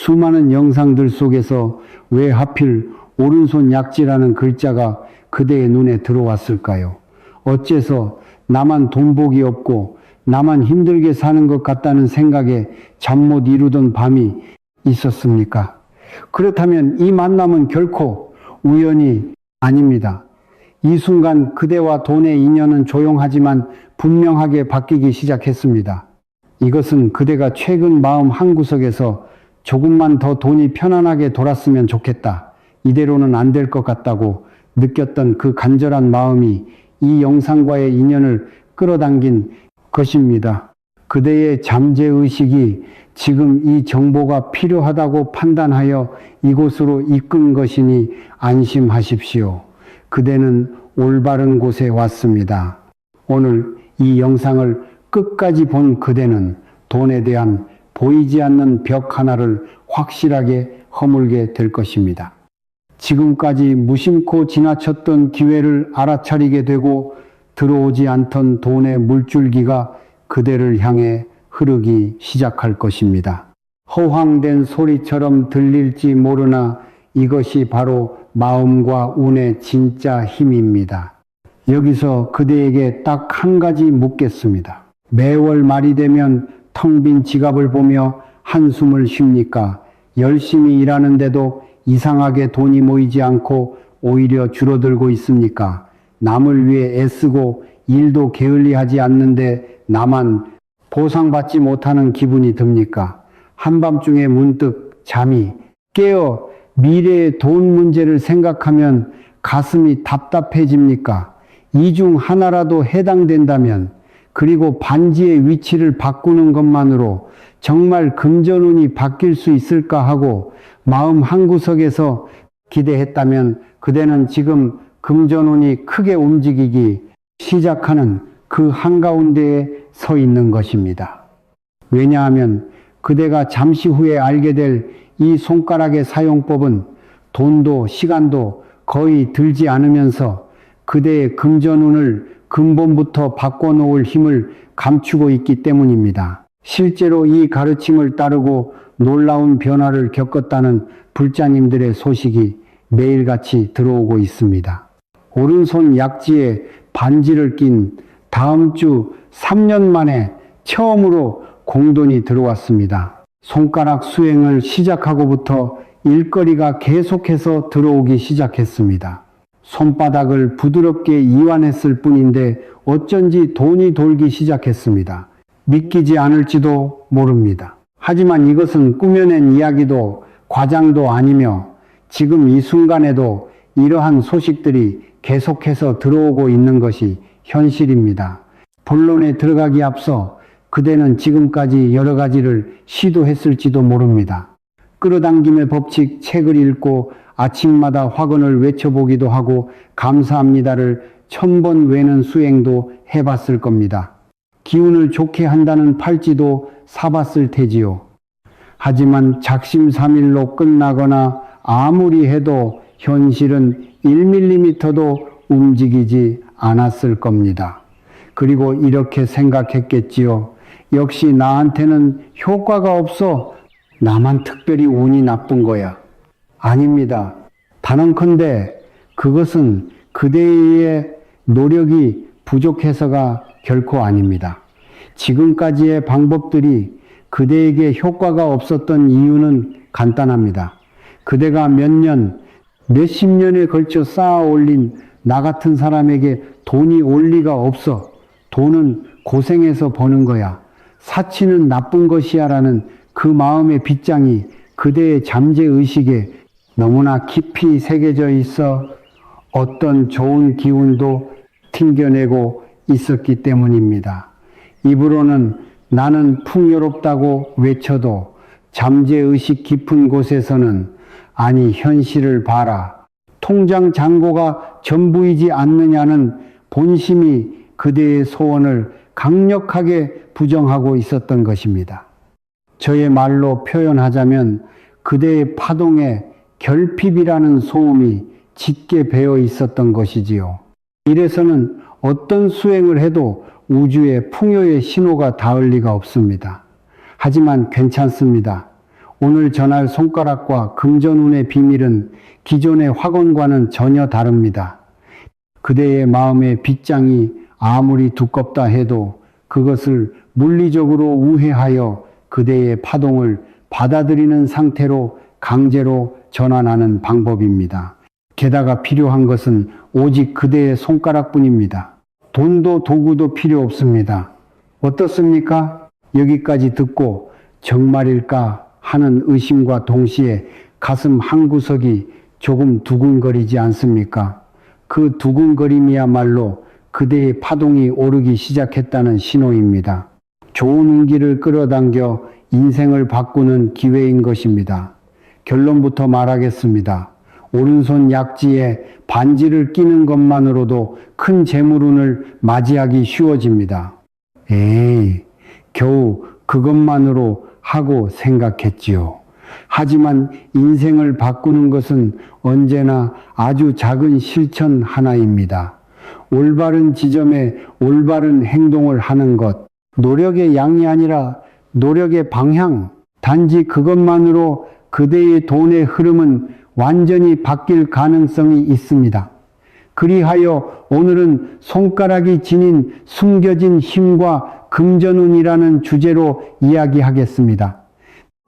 수많은 영상들 속에서 왜 하필 오른손 약지라는 글자가 그대의 눈에 들어왔을까요? 어째서 나만 돈복이 없고 나만 힘들게 사는 것 같다는 생각에 잠 못 이루던 밤이 있었습니까? 그렇다면 이 만남은 결코 우연이 아닙니다. 이 순간 그대와 돈의 인연은 조용하지만 분명하게 바뀌기 시작했습니다. 이것은 그대가 최근 마음 한구석에서 조금만 더 돈이 편안하게 돌았으면 좋겠다, 이대로는 안 될 것 같다고 느꼈던 그 간절한 마음이 이 영상과의 인연을 끌어당긴 것입니다. 그대의 잠재의식이 지금 이 정보가 필요하다고 판단하여 이곳으로 이끈 것이니 안심하십시오. 그대는 올바른 곳에 왔습니다. 오늘 이 영상을 끝까지 본 그대는 돈에 대한 보이지 않는 벽 하나를 확실하게 허물게 될 것입니다. 지금까지 무심코 지나쳤던 기회를 알아차리게 되고 들어오지 않던 돈의 물줄기가 그대를 향해 흐르기 시작할 것입니다. 허황된 소리처럼 들릴지 모르나 이것이 바로 마음과 운의 진짜 힘입니다. 여기서 그대에게 딱 한 가지 묻겠습니다. 매월 말이 되면 텅 빈 지갑을 보며 한숨을 쉽니까? 열심히 일하는데도 이상하게 돈이 모이지 않고 오히려 줄어들고 있습니까? 남을 위해 애쓰고 일도 게을리하지 않는데 나만 보상받지 못하는 기분이 듭니까? 한밤중에 문득 잠이 깨어 미래의 돈 문제를 생각하면 가슴이 답답해집니까? 이 중 하나라도 해당된다면, 그리고 반지의 위치를 바꾸는 것만으로 정말 금전운이 바뀔 수 있을까 하고 마음 한구석에서 기대했다면 그대는 지금 금전운이 크게 움직이기 시작하는 그 한가운데에 서 있는 것입니다. 왜냐하면 그대가 잠시 후에 알게 될 이 손가락의 사용법은 돈도 시간도 거의 들지 않으면서 그대의 금전운을 근본부터 바꿔놓을 힘을 감추고 있기 때문입니다. 실제로 이 가르침을 따르고 놀라운 변화를 겪었다는 불자님들의 소식이 매일같이 들어오고 있습니다. 오른손 약지에 반지를 낀 다음 주 3년 만에 처음으로 공돈이 들어왔습니다. 손가락 수행을 시작하고부터 일거리가 계속해서 들어오기 시작했습니다. 손바닥을 부드럽게 이완했을 뿐인데 어쩐지 돈이 돌기 시작했습니다. 믿기지 않을지도 모릅니다. 하지만 이것은 꾸며낸 이야기도 과장도 아니며 지금 이 순간에도 이러한 소식들이 계속해서 들어오고 있는 것이 현실입니다. 본론에 들어가기 앞서 그대는 지금까지 여러 가지를 시도했을지도 모릅니다. 끌어당김의 법칙 책을 읽고 아침마다 화근을 외쳐보기도 하고 감사합니다를 1000번 외는 수행도 해봤을 겁니다. 기운을 좋게 한다는 팔찌도 사봤을 테지요. 하지만 작심삼일로 끝나거나 아무리 해도 현실은 1mm도 움직이지 않았을 겁니다. 그리고 이렇게 생각했겠지요. 역시 나한테는 효과가 없어. 나만 특별히 운이 나쁜 거야. 아닙니다. 단언컨대 그것은 그대의 노력이 부족해서가 결코 아닙니다. 지금까지의 방법들이 그대에게 효과가 없었던 이유는 간단합니다. 그대가 몇 년, 몇십 년에 걸쳐 쌓아 올린 나 같은 사람에게 돈이 올 리가 없어. 돈은 고생해서 버는 거야. 사치는 나쁜 것이야 라는 그 마음의 빗장이 그대의 잠재의식에 너무나 깊이 새겨져 있어 어떤 좋은 기운도 튕겨내고 있었기 때문입니다. 입으로는 나는 풍요롭다고 외쳐도 잠재의식 깊은 곳에서는 아니 현실을 봐라. 통장 잔고가 전부이지 않느냐는 본심이 그대의 소원을 강력하게 부정하고 있었던 것입니다. 저의 말로 표현하자면 그대의 파동에 결핍이라는 소음이 짙게 배어 있었던 것이지요. 이래서는 어떤 수행을 해도 우주의 풍요의 신호가 닿을 리가 없습니다. 하지만 괜찮습니다. 오늘 전할 손가락과 금전운의 비밀은 기존의 확언과는 전혀 다릅니다. 그대의 마음의 빗장이 아무리 두껍다 해도 그것을 물리적으로 우회하여 그대의 파동을 받아들이는 상태로 강제로 전환하는 방법입니다. 게다가 필요한 것은 오직 그대의 손가락뿐입니다. 돈도 도구도 필요 없습니다. 어떻습니까? 여기까지 듣고 정말일까 하는 의심과 동시에 가슴 한 구석이 조금 두근거리지 않습니까? 그 두근거림이야말로 그대의 파동이 오르기 시작했다는 신호입니다. 좋은 운기를 끌어당겨 인생을 바꾸는 기회인 것입니다. 결론부터 말하겠습니다. 오른손 약지에 반지를 끼는 것만으로도 큰 재물운을 맞이하기 쉬워집니다. 에이, 겨우 그것만으로 하고 생각했지요. 하지만 인생을 바꾸는 것은 언제나 아주 작은 실천 하나입니다. 올바른 지점에 올바른 행동을 하는 것, 노력의 양이 아니라 노력의 방향, 단지 그것만으로 그대의 돈의 흐름은 완전히 바뀔 가능성이 있습니다. 그리하여 오늘은 손가락이 지닌 숨겨진 힘과 금전운이라는 주제로 이야기하겠습니다.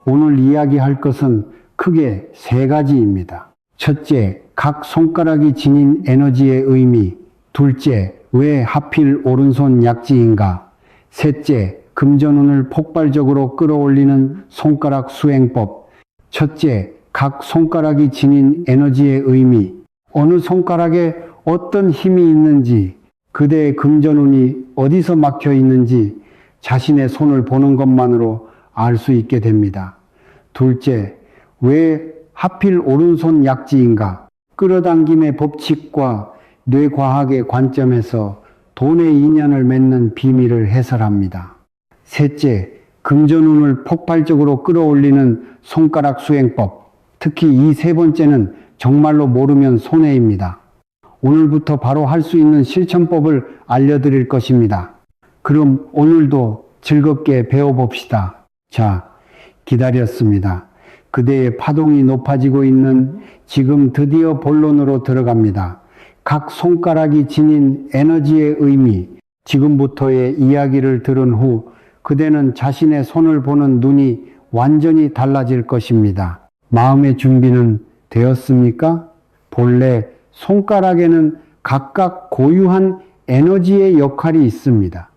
오늘 이야기할 것은 크게 세 가지입니다. 첫째, 각 손가락이 지닌 에너지의 의미. 둘째, 왜 하필 오른손 약지인가. 셋째, 금전운을 폭발적으로 끌어올리는 손가락 수행법. 첫째, 각 손가락이 지닌 에너지의 의미. 어느 손가락에 어떤 힘이 있는지, 그대의 금전운이 어디서 막혀 있는지 자신의 손을 보는 것만으로 알 수 있게 됩니다. 둘째, 왜 하필 오른손 약지인가? 끌어당김의 법칙과 뇌과학의 관점에서 돈의 인연을 맺는 비밀을 해설합니다. 셋째, 금전운을 폭발적으로 끌어올리는 손가락 수행법. 특히 이 세 번째는 정말로 모르면 손해입니다. 오늘부터 바로 할 수 있는 실천법을 알려드릴 것입니다. 그럼 오늘도 즐겁게 배워봅시다. 자, 기다렸습니다. 그대의 파동이 높아지고 있는 지금 드디어 본론으로 들어갑니다. 각 손가락이 지닌 에너지의 의미. 지금부터의 이야기를 들은 후 그대는 자신의 손을 보는 눈이 완전히 달라질 것입니다. 마음의 준비는 되었습니까? 본래 손가락에는 각각 고유한 에너지의 역할이 있습니다.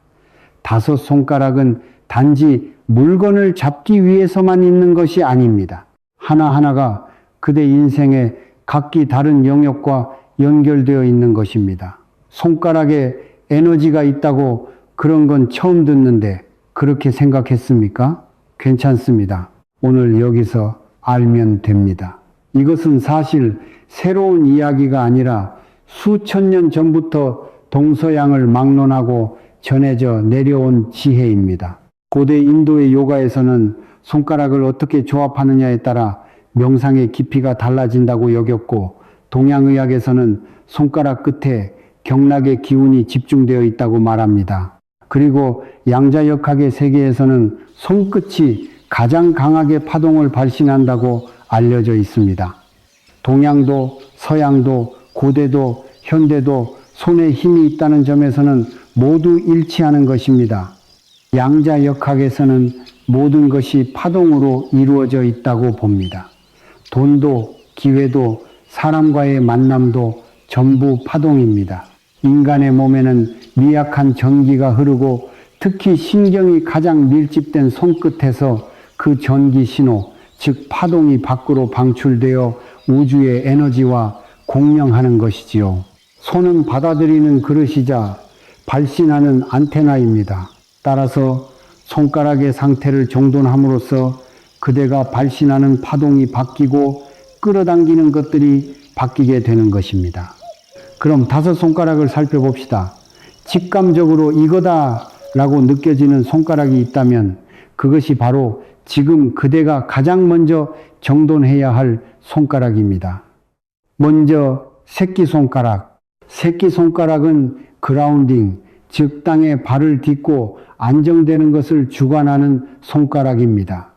5 손가락은 단지 물건을 잡기 위해서만 있는 것이 아닙니다. 하나하나가 그대 인생의 각기 다른 영역과 연결되어 있는 것입니다. 손가락에 에너지가 있다고 그런 건 처음 듣는데 그렇게 생각했습니까? 괜찮습니다. 오늘 여기서 알면 됩니다. 이것은 사실 새로운 이야기가 아니라 수천 년 전부터 동서양을 막론하고 전해져 내려온 지혜입니다. 고대 인도의 요가에서는 손가락을 어떻게 조합하느냐에 따라 명상의 깊이가 달라진다고 여겼고, 동양의학에서는 손가락 끝에 경락의 기운이 집중되어 있다고 말합니다. 그리고 양자역학의 세계에서는 손끝이 가장 강하게 파동을 발신한다고 알려져 있습니다. 동양도 서양도 고대도 현대도 손에 힘이 있다는 점에서는 모두 일치하는 것입니다. 양자역학에서는 모든 것이 파동으로 이루어져 있다고 봅니다. 돈도 기회도 사람과의 만남도 전부 파동입니다. 인간의 몸에는 미약한 전기가 흐르고 특히 신경이 가장 밀집된 손끝에서 그 전기 신호, 즉 파동이 밖으로 방출되어 우주의 에너지와 공명하는 것이지요. 손은 받아들이는 그릇이자 발신하는 안테나입니다. 따라서 손가락의 상태를 정돈함으로써 그대가 발신하는 파동이 바뀌고 끌어당기는 것들이 바뀌게 되는 것입니다. 그럼 5 손가락을 살펴봅시다. 직감적으로 이거다 라고 느껴지는 손가락이 있다면 그것이 바로 지금 그대가 가장 먼저 정돈해야 할 손가락입니다. 먼저 새끼손가락. 새끼손가락은 그라운딩, 즉 땅에 발을 딛고 안정되는 것을 주관하는 손가락입니다.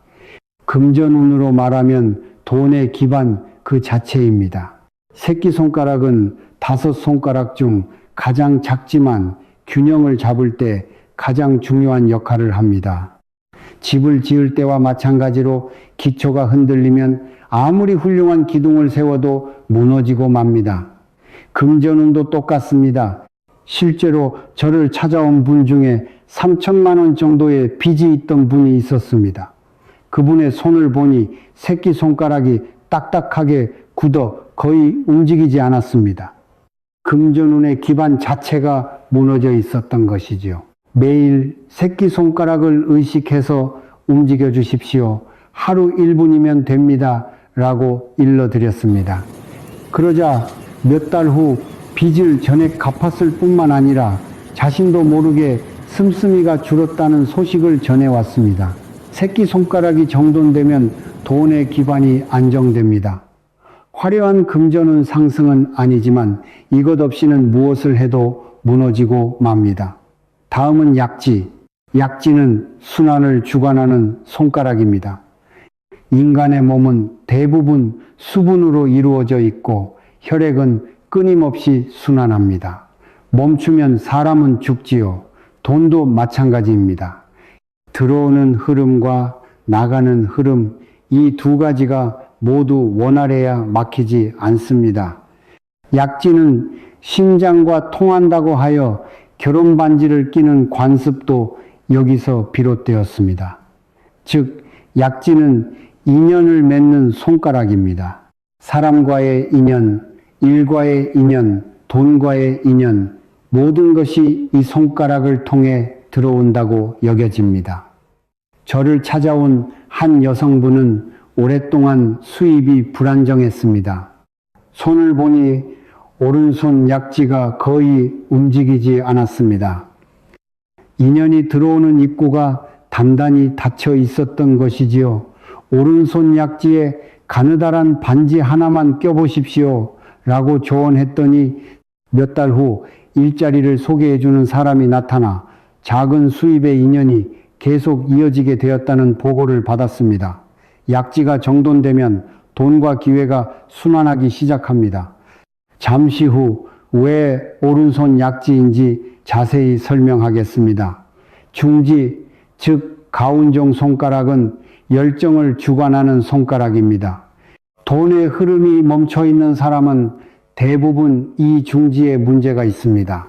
금전운으로 말하면 돈의 기반 그 자체입니다. 새끼손가락은 5손가락 중 가장 작지만 균형을 잡을 때 가장 중요한 역할을 합니다. 집을 지을 때와 마찬가지로 기초가 흔들리면 아무리 훌륭한 기둥을 세워도 무너지고 맙니다. 금전운도 똑같습니다. 실제로 저를 찾아온 분 중에 3천만 원 정도의 빚이 있던 분이 있었습니다. 그분의 손을 보니 새끼손가락이 딱딱하게 굳어 거의 움직이지 않았습니다. 금전운의 기반 자체가 무너져 있었던 것이지요. 매일 새끼손가락을 의식해서 움직여 주십시오. 하루 1분이면 됩니다. 라고 일러드렸습니다. 그러자 몇 달 후 빚을 전액 갚았을 뿐만 아니라 자신도 모르게 씀씀이가 줄었다는 소식을 전해왔습니다. 새끼손가락이 정돈되면 돈의 기반이 안정됩니다. 화려한 금전운 상승은 아니지만 이것 없이는 무엇을 해도 무너지고 맙니다. 다음은 약지. 약지는 순환을 주관하는 손가락입니다. 인간의 몸은 대부분 수분으로 이루어져 있고 혈액은 끊임없이 순환합니다. 멈추면 사람은 죽지요. 돈도 마찬가지입니다. 들어오는 흐름과 나가는 흐름, 이 두 가지가 모두 원활해야 막히지 않습니다. 약지는 심장과 통한다고 하여 결혼 반지를 끼는 관습도 여기서 비롯되었습니다. 즉, 약지는 인연을 맺는 손가락입니다. 사람과의 인연, 일과의 인연, 돈과의 인연, 모든 것이 이 손가락을 통해 들어온다고 여겨집니다. 저를 찾아온 한 여성분은 오랫동안 수입이 불안정했습니다. 손을 보니 오른손 약지가 거의 움직이지 않았습니다. 인연이 들어오는 입구가 단단히 닫혀 있었던 것이지요. 오른손 약지에 가느다란 반지 하나만 껴보십시오. 라고 조언했더니 몇 달 후 일자리를 소개해주는 사람이 나타나 작은 수입의 인연이 계속 이어지게 되었다는 보고를 받았습니다. 약지가 정돈되면 돈과 기회가 순환하기 시작합니다. 잠시 후 왜 오른손 약지인지 자세히 설명하겠습니다. 중지, 즉 가운종 손가락은 열정을 주관하는 손가락입니다. 돈의 흐름이 멈춰 있는 사람은 대부분 이 중지에 문제가 있습니다.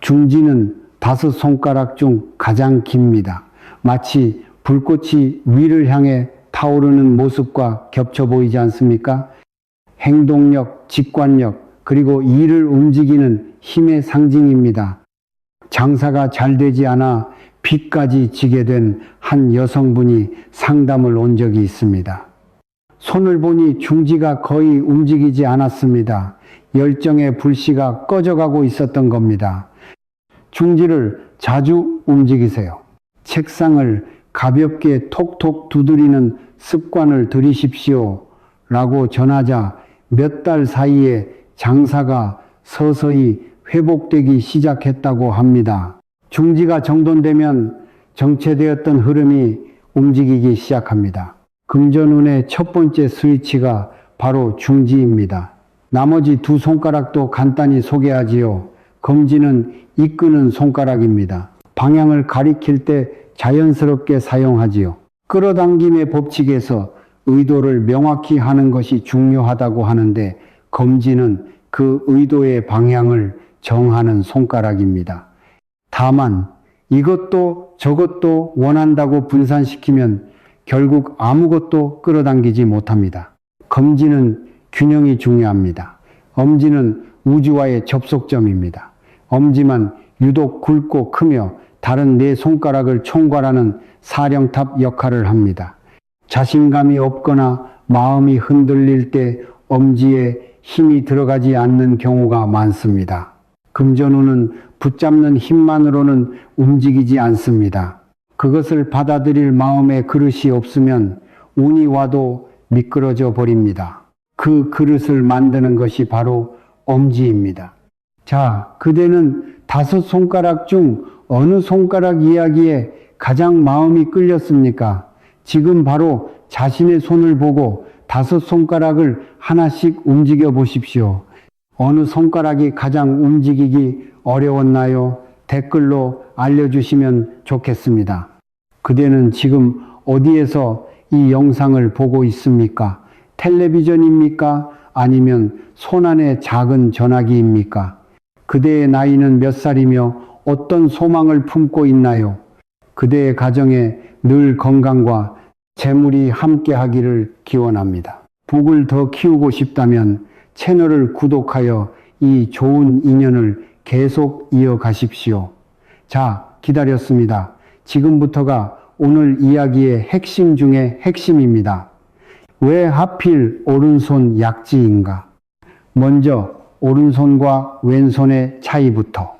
중지는 5손가락 중 가장 깁니다. 마치 불꽃이 위를 향해 타오르는 모습과 겹쳐 보이지 않습니까? 행동력, 직관력, 그리고 일을 움직이는 힘의 상징입니다. 장사가 잘 되지 않아 빚까지 지게 된 한 여성분이 상담을 온 적이 있습니다. 손을 보니 중지가 거의 움직이지 않았습니다. 열정의 불씨가 꺼져가고 있었던 겁니다. 중지를 자주 움직이세요. 책상을 가볍게 톡톡 두드리는 습관을 들이십시오. 라고 전하자 몇 달 사이에 장사가 서서히 회복되기 시작했다고 합니다. 중지가 정돈되면 정체되었던 흐름이 움직이기 시작합니다. 금전운의 첫 번째 스위치가 바로 중지입니다. 나머지 2손가락도 간단히 소개하지요. 검지는 이끄는 손가락입니다. 방향을 가리킬 때 자연스럽게 사용하지요. 끌어당김의 법칙에서 의도를 명확히 하는 것이 중요하다고 하는데 검지는 그 의도의 방향을 정하는 손가락입니다. 다만 이것도 저것도 원한다고 분산시키면 결국 아무것도 끌어당기지 못합니다. 검지는 균형이 중요합니다. 엄지는 우주와의 접속점입니다. 엄지만 유독 굵고 크며 다른 4손가락을 총괄하는 사령탑 역할을 합니다. 자신감이 없거나 마음이 흔들릴 때 엄지에 힘이 들어가지 않는 경우가 많습니다. 금전운은 붙잡는 힘만으로는 움직이지 않습니다. 그것을 받아들일 마음의 그릇이 없으면 운이 와도 미끄러져 버립니다. 그 그릇을 만드는 것이 바로 엄지입니다. 자, 그대는 5손가락 중 어느 손가락 이야기에 가장 마음이 끌렸습니까? 지금 바로 자신의 손을 보고 5손가락을 하나씩 움직여 보십시오. 어느 손가락이 가장 움직이기 어려웠나요? 댓글로 알려주시면 좋겠습니다. 그대는 지금 어디에서 이 영상을 보고 있습니까? 텔레비전입니까? 아니면 손안의 작은 전화기입니까? 그대의 나이는 몇 살이며 어떤 소망을 품고 있나요? 그대의 가정에 늘 건강과 재물이 함께하기를 기원합니다. 복을 더 키우고 싶다면 채널을 구독하여 이 좋은 인연을 계속 이어가십시오. 자, 기다렸습니다. 지금부터가 오늘 이야기의 핵심 중에 핵심입니다. 왜 하필 오른손 약지인가? 먼저 오른손과 왼손의 차이부터.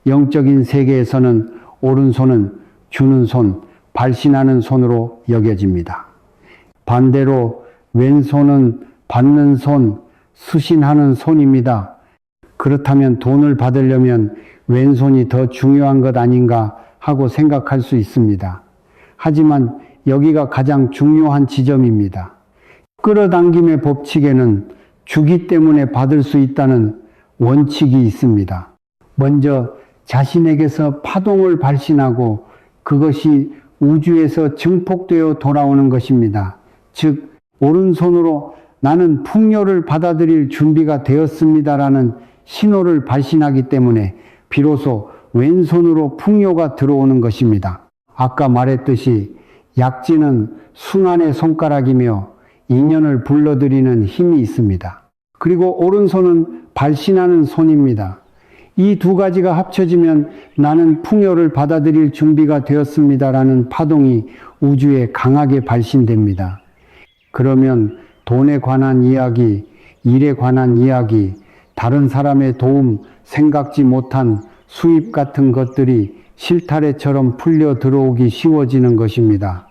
영적인 세계에서는 오른손은 주는 손, 발신하는 손으로 여겨집니다. 반대로 왼손은 받는 손, 수신하는 손입니다. 그렇다면 돈을 받으려면 왼손이 더 중요한 것 아닌가 하고 생각할 수 있습니다. 하지만 여기가 가장 중요한 지점입니다. 끌어당김의 법칙에는 주기 때문에 받을 수 있다는 원칙이 있습니다. 먼저 자신에게서 파동을 발신하고 그것이 우주에서 증폭되어 돌아오는 것입니다. 즉, 오른손으로 나는 풍요를 받아들일 준비가 되었습니다라는 신호를 발신하기 때문에 비로소 왼손으로 풍요가 들어오는 것입니다. 아까 말했듯이 약지는 순환의 손가락이며 인연을 불러들이는 힘이 있습니다. 그리고 오른손은 발신하는 손입니다. 이 두 가지가 합쳐지면 나는 풍요를 받아들일 준비가 되었습니다라는 파동이 우주에 강하게 발신됩니다. 그러면 돈에 관한 이야기, 일에 관한 이야기, 다른 사람의 도움, 생각지 못한 수입 같은 것들이 실타래처럼 풀려 들어오기 쉬워지는 것입니다.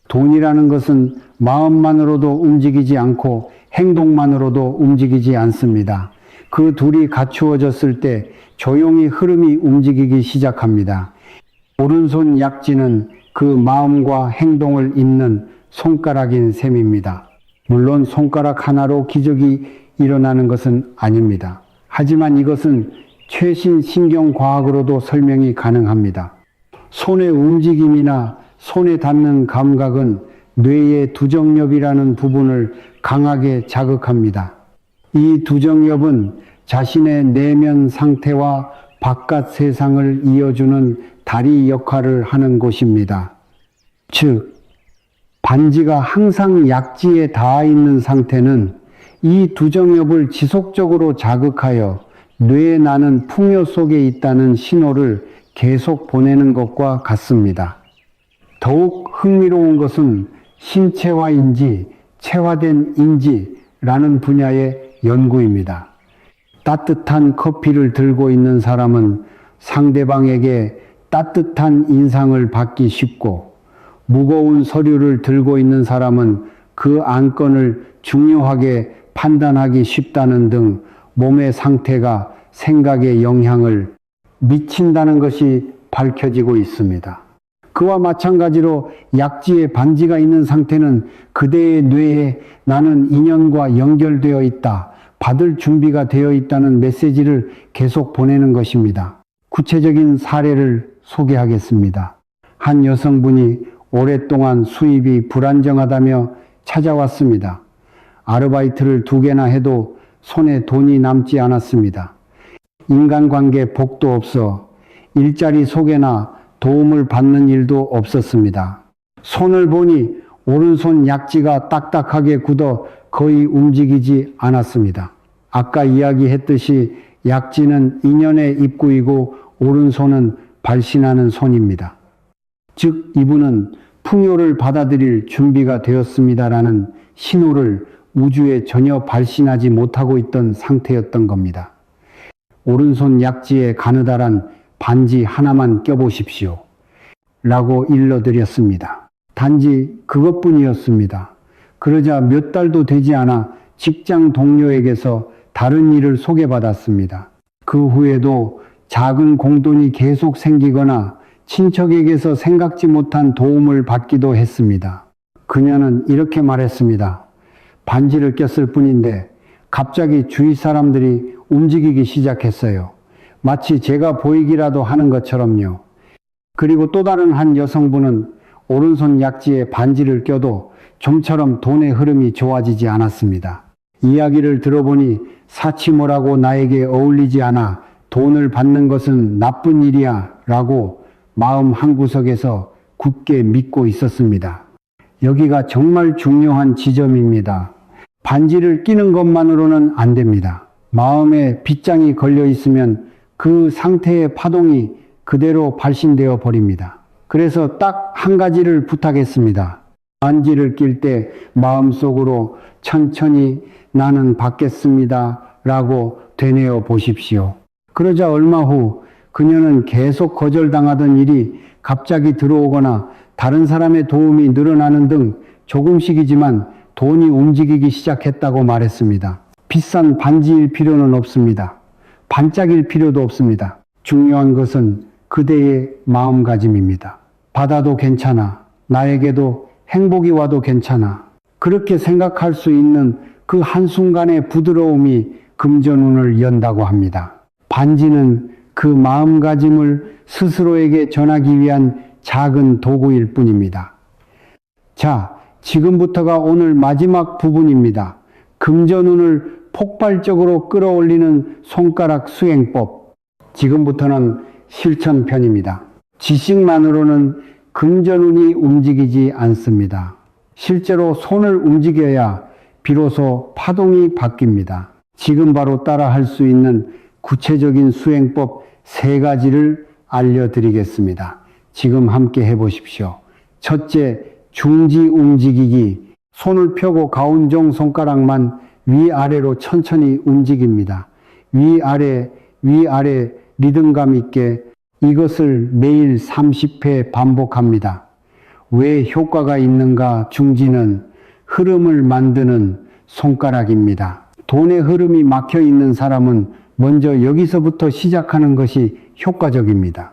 돈이라는 것은 마음만으로도 움직이지 않고 행동만으로도 움직이지 않습니다. 그 둘이 갖추어졌을 때 조용히 흐름이 움직이기 시작합니다. 오른손 약지는 그 마음과 행동을 잇는 손가락인 셈입니다. 물론 손가락 하나로 기적이 일어나는 것은 아닙니다. 하지만 이것은 최신 신경과학으로도 설명이 가능합니다. 손의 움직임이나 손에 닿는 감각은 뇌의 두정엽이라는 부분을 강하게 자극합니다. 이 두정엽은 자신의 내면 상태와 바깥 세상을 이어주는 다리 역할을 하는 곳입니다. 즉, 반지가 항상 약지에 닿아 있는 상태는 이 두정엽을 지속적으로 자극하여 뇌에 나는 풍요 속에 있다는 신호를 계속 보내는 것과 같습니다. 더욱 흥미로운 것은 신체화인지 체화된 인지라는 분야의 연구입니다. 따뜻한 커피를 들고 있는 사람은 상대방에게 따뜻한 인상을 받기 쉽고, 무거운 서류를 들고 있는 사람은 그 안건을 중요하게 판단하기 쉽다는 등 몸의 상태가 생각에 영향을 미친다는 것이 밝혀지고 있습니다. 그와 마찬가지로 약지에 반지가 있는 상태는 그대의 뇌에 나는 인연과 연결되어 있다, 받을 준비가 되어 있다는 메시지를 계속 보내는 것입니다. 구체적인 사례를 소개하겠습니다. 한 여성분이 오랫동안 수입이 불안정하다며 찾아왔습니다. 아르바이트를 2개나 해도 손에 돈이 남지 않았습니다. 인간관계 복도 없어 일자리 소개나 도움을 받는 일도 없었습니다. 손을 보니 오른손 약지가 딱딱하게 굳어 거의 움직이지 않았습니다. 아까 이야기했듯이 약지는 인연의 입구이고 오른손은 발신하는 손입니다. 즉, 이분은 풍요를 받아들일 준비가 되었습니다라는 신호를 우주에 전혀 발신하지 못하고 있던 상태였던 겁니다. 오른손 약지에 가느다란 반지 하나만 껴보십시오. 라고 일러드렸습니다. 단지 그것뿐이었습니다. 그러자 몇 달도 되지 않아 직장 동료에게서 다른 일을 소개받았습니다. 그 후에도 작은 공돈이 계속 생기거나 친척에게서 생각지 못한 도움을 받기도 했습니다. 그녀는 이렇게 말했습니다. 반지를 꼈을 뿐인데 갑자기 주위 사람들이 움직이기 시작했어요. 마치 제가 보이기라도 하는 것처럼요. 그리고 또 다른 한 여성분은 오른손 약지에 반지를 껴도 좀처럼 돈의 흐름이 좋아지지 않았습니다. 이야기를 들어보니 사치모라고 나에게 어울리지 않아 돈을 받는 것은 나쁜 일이야 라고 마음 한구석에서 굳게 믿고 있었습니다. 여기가 정말 중요한 지점입니다. 반지를 끼는 것만으로는 안 됩니다. 마음에 빗장이 걸려 있으면 그 상태의 파동이 그대로 발신되어 버립니다. 그래서 딱 한 가지를 부탁했습니다. 반지를 낄 때 마음속으로 천천히 나는 받겠습니다 라고 되뇌어 보십시오. 그러자 얼마 후 그녀는 계속 거절당하던 일이 갑자기 들어오거나 다른 사람의 도움이 늘어나는 등 조금씩이지만 돈이 움직이기 시작했다고 말했습니다. 비싼 반지일 필요는 없습니다. 반짝일 필요도 없습니다. 중요한 것은 그대의 마음가짐입니다. 받아도 괜찮아. 나에게도 행복이 와도 괜찮아. 그렇게 생각할 수 있는 그 한순간의 부드러움이 금전운을 연다고 합니다. 반지는 그 마음가짐을 스스로에게 전하기 위한 작은 도구일 뿐입니다. 자, 지금부터가 오늘 마지막 부분입니다. 금전운을 폭발적으로 끌어올리는 손가락 수행법. 지금부터는 실천편입니다. 지식만으로는 금전운이 움직이지 않습니다. 실제로 손을 움직여야 비로소 파동이 바뀝니다. 지금 바로 따라 할 수 있는 구체적인 수행법 3가지를 알려드리겠습니다. 지금 함께 해보십시오. 첫째, 중지 움직이기. 손을 펴고 가운종 손가락만 위아래로 천천히 움직입니다. 위아래, 위아래 리듬감 있게 이것을 매일 30회 반복합니다. 왜 효과가 있는가? 중지는 흐름을 만드는 손가락입니다. 돈의 흐름이 막혀 있는 사람은 먼저 여기서부터 시작하는 것이 효과적입니다.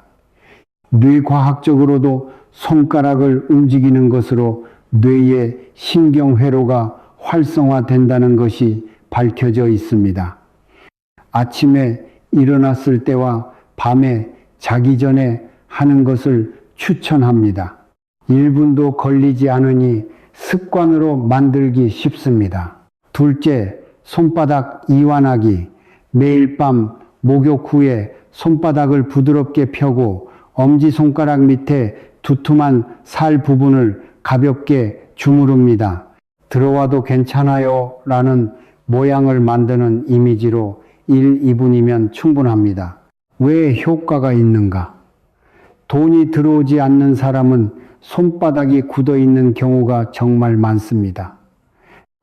뇌과학적으로도 손가락을 움직이는 것으로 뇌의 신경회로가 활성화된다는 것이 밝혀져 있습니다. 아침에 일어났을 때와 밤에 자기 전에 하는 것을 추천합니다. 1분도 걸리지 않으니 습관으로 만들기 쉽습니다. 둘째, 손바닥 이완하기. 매일 밤 목욕 후에 손바닥을 부드럽게 펴고 엄지손가락 밑에 두툼한 살 부분을 가볍게 주무릅니다. 들어와도 괜찮아요 라는 모양을 만드는 이미지로 1, 2분이면 충분합니다. 왜 효과가 있는가? 돈이 들어오지 않는 사람은 손바닥이 굳어 있는 경우가 정말 많습니다.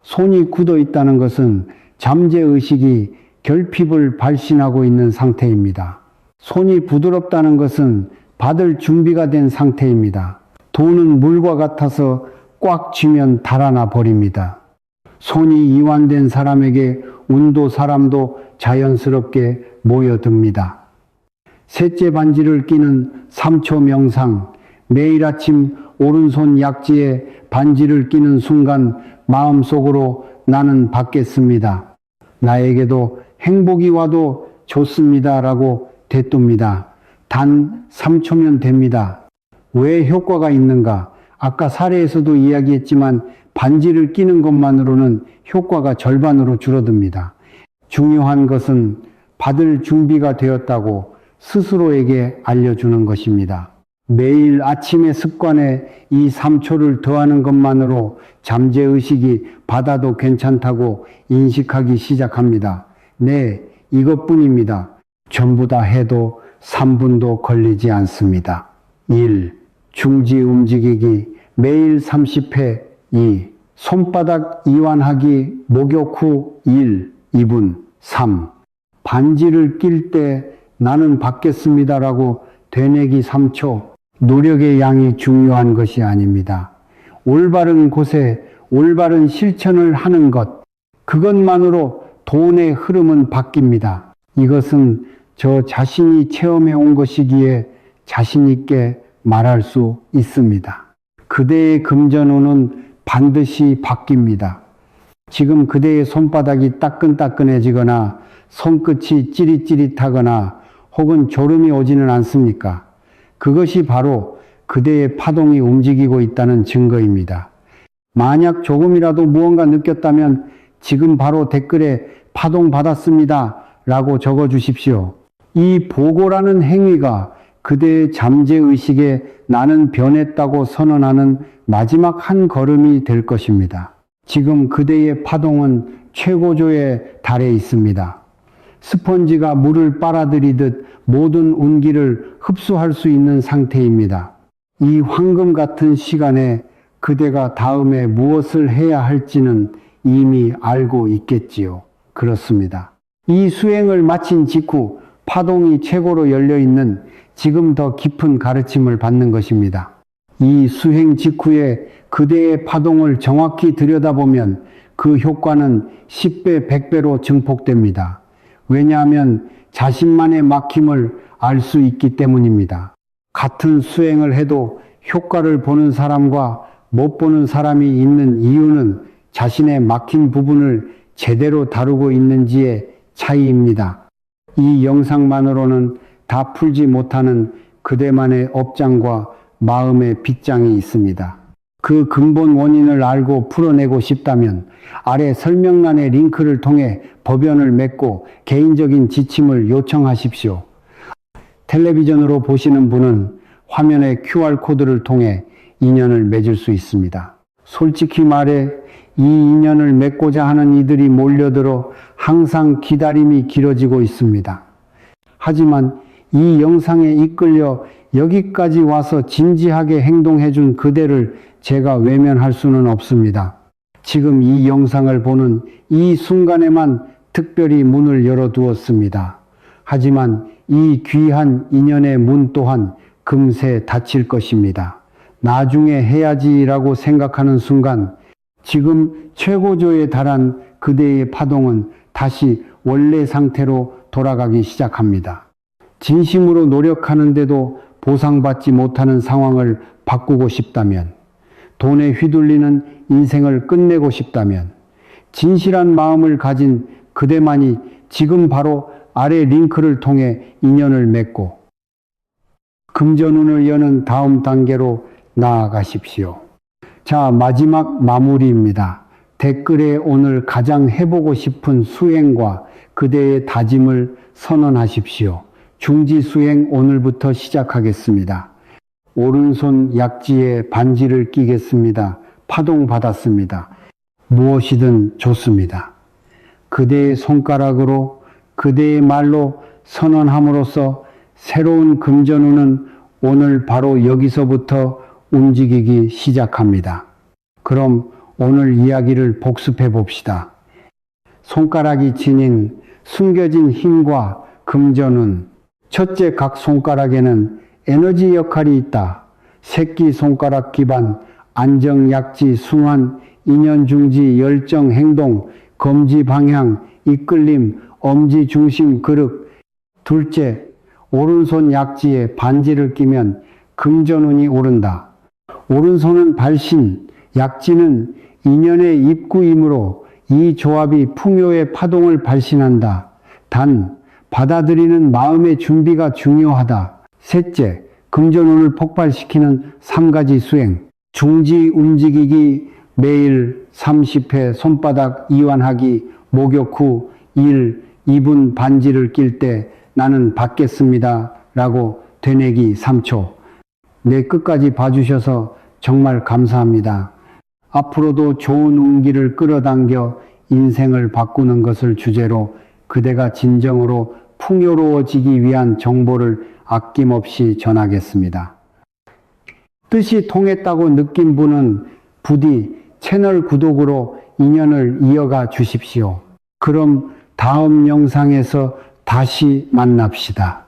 손이 굳어 있다는 것은 잠재의식이 결핍을 발신하고 있는 상태입니다. 손이 부드럽다는 것은 받을 준비가 된 상태입니다. 돈은 물과 같아서 꽉 쥐면 달아나 버립니다. 손이 이완된 사람에게 운도 사람도 자연스럽게 모여듭니다. 셋째, 반지를 끼는 3초 명상. 매일 아침 오른손 약지에 반지를 끼는 순간 마음속으로 나는 받겠습니다. 나에게도 행복이 와도 좋습니다 라고 되떱니다. 단 3초면 됩니다. 왜 효과가 있는가? 아까 사례에서도 이야기했지만 반지를 끼는 것만으로는 효과가 절반으로 줄어듭니다. 중요한 것은 받을 준비가 되었다고 스스로에게 알려주는 것입니다. 매일 아침의 습관에 이 3초를 더하는 것만으로 잠재의식이 받아도 괜찮다고 인식하기 시작합니다. 네, 이것뿐입니다. 전부 다 해도 3분도 걸리지 않습니다. 1. 중지 움직이기 매일 30회. 2. 손바닥 이완하기 목욕 후 1, 2분. 3. 반지를 낄 때 나는 받겠습니다라고 되뇌기 3초. 노력의 양이 중요한 것이 아닙니다. 올바른 곳에 올바른 실천을 하는 것, 그것만으로 돈의 흐름은 바뀝니다. 이것은 저 자신이 체험해 온 것이기에 자신 있게 말할 수 있습니다. 그대의 금전운은 반드시 바뀝니다. 지금 그대의 손바닥이 따끈따끈해지거나 손끝이 찌릿찌릿하거나 혹은 졸음이 오지는 않습니까? 그것이 바로 그대의 파동이 움직이고 있다는 증거입니다. 만약 조금이라도 무언가 느꼈다면 지금 바로 댓글에 파동 받았습니다 라고 적어 주십시오. 이 보고라는 행위가 그대의 잠재의식에 나는 변했다고 선언하는 마지막 한 걸음이 될 것입니다. 지금 그대의 파동은 최고조에 달해 있습니다. 스펀지가 물을 빨아들이듯 모든 운기를 흡수할 수 있는 상태입니다. 이 황금 같은 시간에 그대가 다음에 무엇을 해야 할지는 이미 알고 있겠지요. 그렇습니다. 이 수행을 마친 직후 파동이 최고로 열려있는 지금 더 깊은 가르침을 받는 것입니다. 이 수행 직후에 그대의 파동을 정확히 들여다보면 그 효과는 10배, 100배로 증폭됩니다. 왜냐하면 자신만의 막힘을 알 수 있기 때문입니다. 같은 수행을 해도 효과를 보는 사람과 못 보는 사람이 있는 이유는 자신의 막힌 부분을 제대로 다루고 있는지의 차이입니다. 이 영상만으로는 다 풀지 못하는 그대만의 업장과 마음의 빗장이 있습니다. 그 근본 원인을 알고 풀어내고 싶다면 아래 설명란의 링크를 통해 법연을 맺고 개인적인 지침을 요청하십시오. 텔레비전으로 보시는 분은 화면의 QR코드를 통해 인연을 맺을 수 있습니다. 솔직히 말해 이 인연을 맺고자 하는 이들이 몰려들어 항상 기다림이 길어지고 있습니다. 하지만 이 영상에 이끌려 여기까지 와서 진지하게 행동해준 그대를 제가 외면할 수는 없습니다. 지금 이 영상을 보는 이 순간에만 특별히 문을 열어두었습니다. 하지만 이 귀한 인연의 문 또한 금세 닫힐 것입니다. 나중에 해야지라고 생각하는 순간 지금 최고조에 달한 그대의 파동은 다시 원래 상태로 돌아가기 시작합니다. 진심으로 노력하는데도 보상받지 못하는 상황을 바꾸고 싶다면, 돈에 휘둘리는 인생을 끝내고 싶다면, 진실한 마음을 가진 그대만이 지금 바로 아래 링크를 통해 인연을 맺고 금전운을 여는 다음 단계로 나아가십시오. 자, 마지막 마무리입니다. 댓글에 오늘 가장 해보고 싶은 수행과 그대의 다짐을 선언하십시오. 중지수행 오늘부터 시작하겠습니다. 오른손 약지에 반지를 끼겠습니다. 파동 받았습니다. 무엇이든 좋습니다. 그대의 손가락으로 그대의 말로 선언함으로써 새로운 금전운은 오늘 바로 여기서부터 움직이기 시작합니다. 그럼 오늘 이야기를 복습해 봅시다. 손가락이 지닌 숨겨진 힘과 금전운. 첫째, 각 손가락에는 에너지 역할이 있다. 새끼손가락 기반, 안정, 약지, 순환, 인연 중지, 열정, 행동, 검지 방향, 이끌림, 엄지 중심 그릇. 둘째, 오른손 약지에 반지를 끼면 금전운이 오른다. 오른손은 발신, 약지는 인연의 입구이므로 이 조합이 풍요의 파동을 발신한다. 단, 받아들이는 마음의 준비가 중요하다. 셋째, 금전운을 폭발시키는 3가지 수행. 중지 움직이기, 매일 30회 손바닥 이완하기, 목욕 후 1, 2분 반지를 낄 때 나는 받겠습니다 라고 되뇌기 3초. 내 끝까지 봐주셔서 정말 감사합니다. 앞으로도 좋은 운기를 끌어당겨 인생을 바꾸는 것을 주제로 그대가 진정으로 풍요로워지기 위한 정보를 아낌없이 전하겠습니다. 뜻이 통했다고 느낀 분은 부디 채널 구독으로 인연을 이어가 주십시오. 그럼 다음 영상에서 다시 만납시다.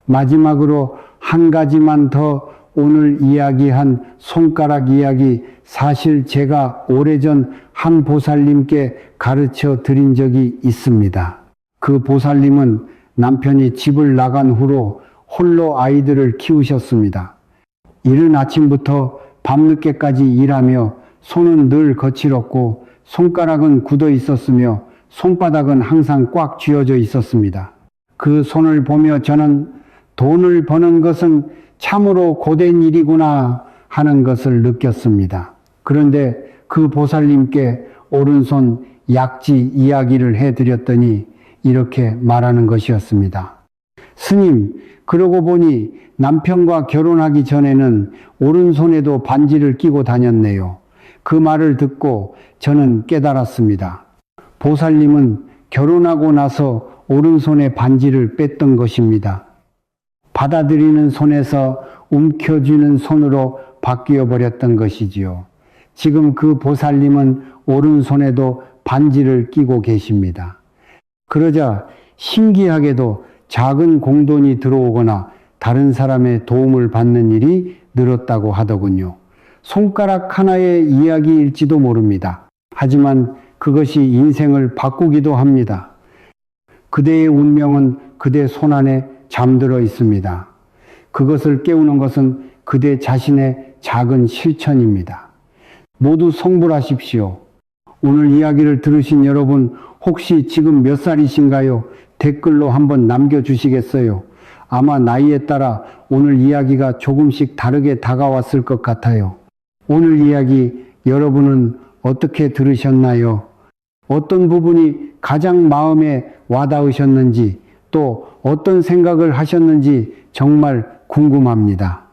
마지막으로 한 가지만 더, 오늘 이야기한 손가락 이야기, 사실 제가 오래전 한 보살님께 가르쳐 드린 적이 있습니다. 그 보살님은 남편이 집을 나간 후로 홀로 아이들을 키우셨습니다. 이른 아침부터 밤늦게까지 일하며 손은 늘 거칠었고 손가락은 굳어 있었으며 손바닥은 항상 꽉 쥐어져 있었습니다. 그 손을 보며 저는 돈을 버는 것은 참으로 고된 일이구나 하는 것을 느꼈습니다. 그런데 그 보살님께 오른손 약지 이야기를 해드렸더니 이렇게 말하는 것이었습니다. 스님, 그러고 보니 남편과 결혼하기 전에는 오른손에도 반지를 끼고 다녔네요. 그 말을 듣고 저는 깨달았습니다. 보살님은 결혼하고 나서 오른손에 반지를 뺐던 것입니다. 받아들이는 손에서 움켜쥐는 손으로 바뀌어 버렸던 것이지요. 지금 그 보살님은 오른손에도 반지를 끼고 계십니다. 그러자 신기하게도 작은 공돈이 들어오거나 다른 사람의 도움을 받는 일이 늘었다고 하더군요. 손가락 하나의 이야기일지도 모릅니다. 하지만 그것이 인생을 바꾸기도 합니다. 그대의 운명은 그대 손안에 잠들어 있습니다. 그것을 깨우는 것은 그대 자신의 작은 실천입니다. 모두 성불하십시오. 오늘 이야기를 들으신 여러분, 혹시 지금 몇 살이신가요? 댓글로 한번 남겨주시겠어요? 아마 나이에 따라 오늘 이야기가 조금씩 다르게 다가왔을 것 같아요. 오늘 이야기 여러분은 어떻게 들으셨나요? 어떤 부분이 가장 마음에 와닿으셨는지, 또 어떤 생각을 하셨는지 정말 궁금합니다.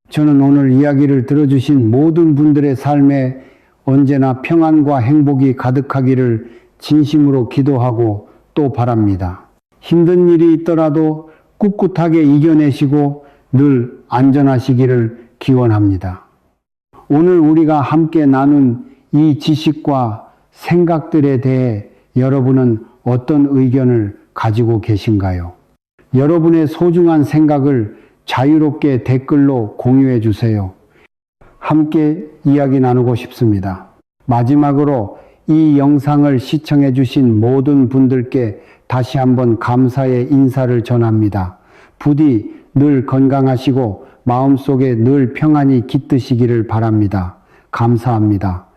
저는 오늘 이야기를 들어주신 모든 분들의 삶에 언제나 평안과 행복이 가득하기를 진심으로 기도하고 또 바랍니다. 힘든 일이 있더라도 꿋꿋하게 이겨내시고 늘 안전하시기를 기원합니다. 오늘 우리가 함께 나눈 이 지식과 생각들에 대해 여러분은 어떤 의견을 가지고 계신가요? 여러분의 소중한 생각을 자유롭게 댓글로 공유해 주세요. 함께 이야기 나누고 싶습니다. 마지막으로 이 영상을 시청해 주신 모든 분들께 다시 한번 감사의 인사를 전합니다. 부디 늘 건강하시고 마음속에 늘 평안이 깃드시기를 바랍니다. 감사합니다.